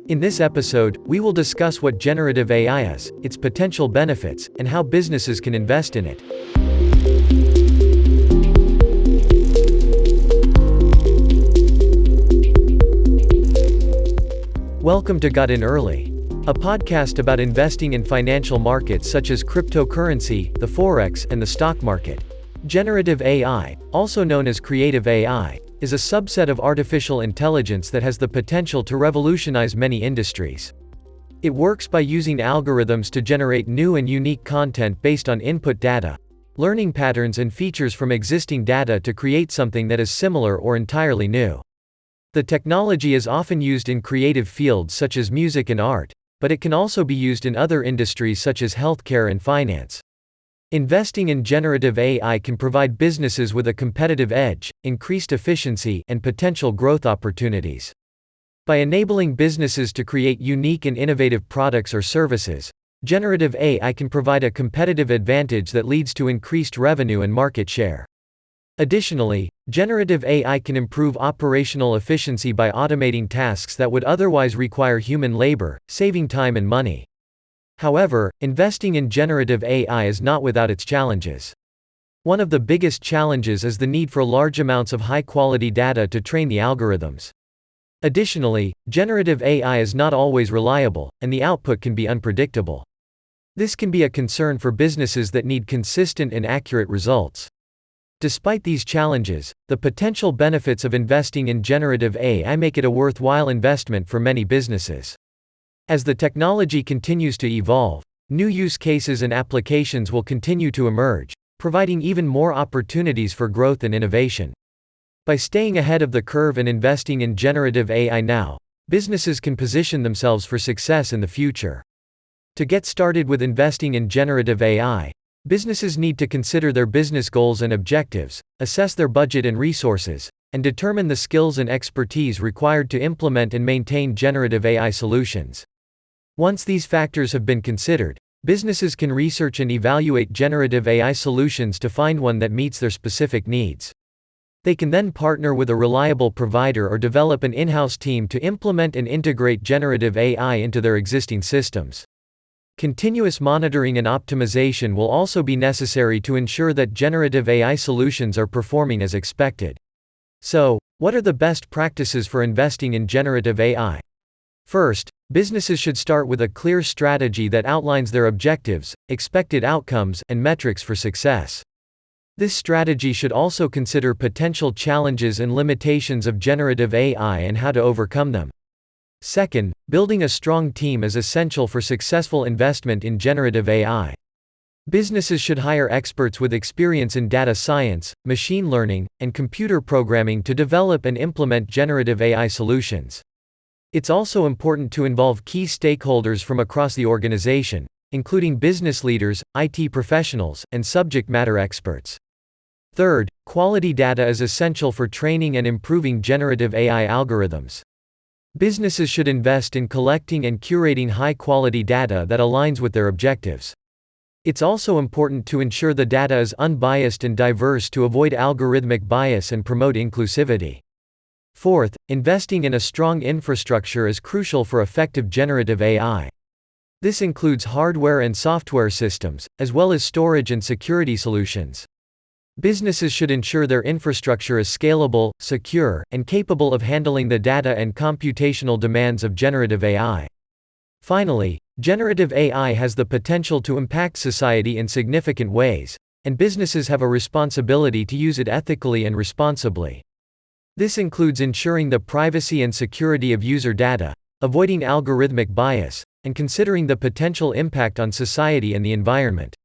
In this episode, we will discuss what generative AI is, its potential benefits, and how businesses can invest in it. Welcome to Got In Early, a podcast about investing in financial markets such as cryptocurrency, the forex, and the stock market. Generative AI, also known as creative AI, is a subset of artificial intelligence that has the potential to revolutionize many industries. It works by using algorithms to generate new and unique content based on input data, learning patterns and features from existing data to create something that is similar or entirely new. The technology is often used in creative fields such as music and art, but it can also be used in other industries such as healthcare and finance. Investing in generative AI can provide businesses with a competitive edge, increased efficiency, and potential growth opportunities. By enabling businesses to create unique and innovative products or services, generative AI can provide a competitive advantage that leads to increased revenue and market share. Additionally, generative AI can improve operational efficiency by automating tasks that would otherwise require human labor, saving time and money. However, investing in generative AI is not without its challenges. One of the biggest challenges is the need for large amounts of high-quality data to train the algorithms. Additionally, generative AI is not always reliable, and the output can be unpredictable. This can be a concern for businesses that need consistent and accurate results. Despite these challenges, the potential benefits of investing in generative AI make it a worthwhile investment for many businesses. As the technology continues to evolve, new use cases and applications will continue to emerge, providing even more opportunities for growth and innovation. By staying ahead of the curve and investing in generative AI now, businesses can position themselves for success in the future. To get started with investing in generative AI, businesses need to consider their business goals and objectives, assess their budget and resources, and determine the skills and expertise required to implement and maintain generative AI solutions. Once these factors have been considered, businesses can research and evaluate generative AI solutions to find one that meets their specific needs. They can then partner with a reliable provider or develop an in-house team to implement and integrate generative AI into their existing systems. Continuous monitoring and optimization will also be necessary to ensure that generative AI solutions are performing as expected. So, what are the best practices for investing in generative AI? First, businesses should start with a clear strategy that outlines their objectives, expected outcomes, and metrics for success. This strategy should also consider potential challenges and limitations of generative AI and how to overcome them. Second, building a strong team is essential for successful investment in generative AI. Businesses should hire experts with experience in data science, machine learning, and computer programming to develop and implement generative AI solutions. It's also important to involve key stakeholders from across the organization, including business leaders, IT professionals, and subject matter experts. Third, quality data is essential for training and improving generative AI algorithms. Businesses should invest in collecting and curating high-quality data that aligns with their objectives. It's also important to ensure the data is unbiased and diverse to avoid algorithmic bias and promote inclusivity. Fourth, investing in a strong infrastructure is crucial for effective generative AI. This includes hardware and software systems, as well as storage and security solutions. Businesses should ensure their infrastructure is scalable, secure, and capable of handling the data and computational demands of generative AI. Finally, generative AI has the potential to impact society in significant ways, and businesses have a responsibility to use it ethically and responsibly. This includes ensuring the privacy and security of user data, avoiding algorithmic bias, and considering the potential impact on society and the environment.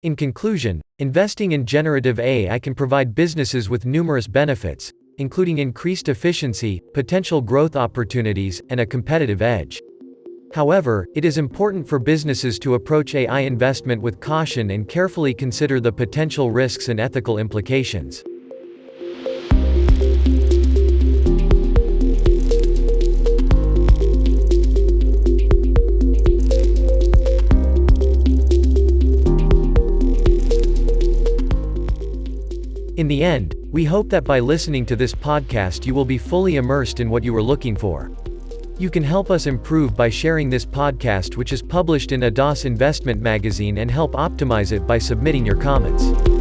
In conclusion, investing in generative AI can provide businesses with numerous benefits, including increased efficiency, potential growth opportunities, and a competitive edge. However, it is important for businesses to approach AI investment with caution and carefully consider the potential risks and ethical implications. In the end, we hope that by listening to this podcast you will be fully immersed in what you are looking for. You can help us improve by sharing this podcast, which is published in Adas Investment Magazine, and help optimize it by submitting your comments.